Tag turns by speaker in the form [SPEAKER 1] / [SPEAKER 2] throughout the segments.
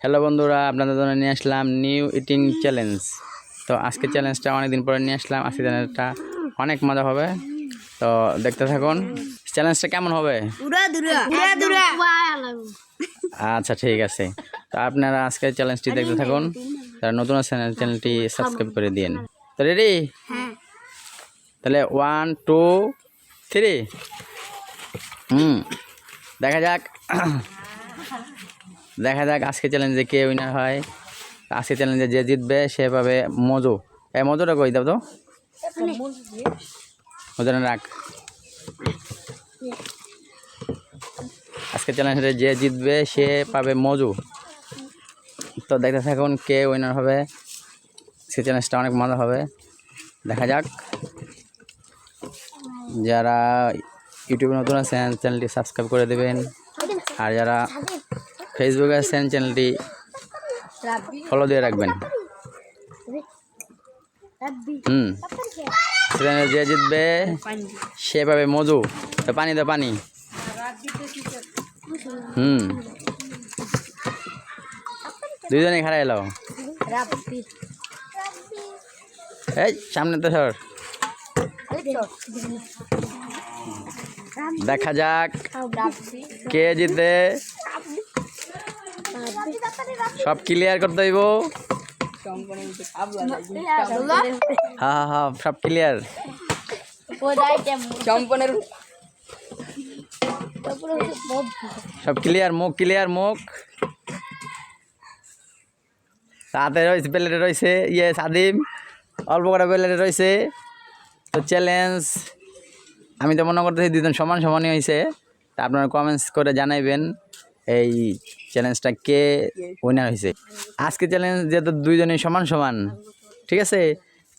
[SPEAKER 1] Hello বন্ধুরা, আপনাদের জন্য নিয়ে আসলাম নিউ ইটিং চ্যালেঞ্জ। তো আজকে চ্যালেঞ্জটা অনেকদিন পরে নিয়ে আসলাম। আজকে চ্যালেঞ্জটা অনেক মজা হবে, তো দেখতে থাকুন। চ্যালেঞ্জটা কেমন হবে? আচ্ছা ঠিক আছে, তো আপনারা আজকে চ্যালেঞ্জটি দেখতে থাকুন। তারা নতুন চ্যানেলটি সাবস্ক্রাইব করে দিন। তো রেডি? তাহলে 1 2 3 দেখা যাক দেখা যাক আজকে চ্যালেঞ্জে কে উইনার হয়। আজকে চ্যালেঞ্জে যে জিতবে সে পাবে মজু। এই মজুটা কই দাও তো, মজুটা রাখ। আজকে চ্যালেঞ্জে যে জিতবে সে পাবে মজু। তো দেখতে থাকুন কে উইনার হবে। সে চ্যালেঞ্জটা অনেক মজা হবে, দেখা যাক। যারা ইউটিউবে নতুন আছেন চ্যানেলটি সাবস্ক্রাইব করে দেবেন, আর যারা ফেসবুকে আছেন চ্যানেলটি ফলো দিয়ে রাখবেন। সেখানে যে জিতবে সে পাবে মজু। তো পানি তো পানি। দুইজনে খারাপ এলো। এই সামনে তো সর। দেখা যাক কে জিতে। সব ক্লিয়ার করতে হইব। হ্যাঁ হ্যাঁ সব ক্লিয়ার। সব ক্লিয়ার, মুখ ক্লিয়ার, মুখ হাতে রয়েছে, প্লেটে রয়েছে। সাদিম অল্প কটা প্লেটে রয়েছে। তো চ্যালেঞ্জ আমি তো মনে করতেছি দুজন সমান সমানই হয়েছে। তা আপনারা কমেন্টস করে জানাইবেন এই চ্যালেঞ্জটা কে উইনার হয়েছে। আজকে চ্যালেঞ্জ যেহেতু দুইজনেই সমান সমান, ঠিক আছে,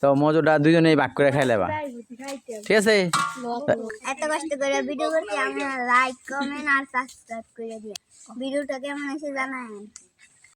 [SPEAKER 1] তো মজুটা দুইজনেই ভাগ করে খাই লেবা, ঠিক আছে।
[SPEAKER 2] এত কষ্ট করে ভিডিও করতে আপনারা লাইক কমেন্ট আর সাবস্ক্রাইব করে দিন। ভিডিওটা কেমন হয়েছে জানাবেন।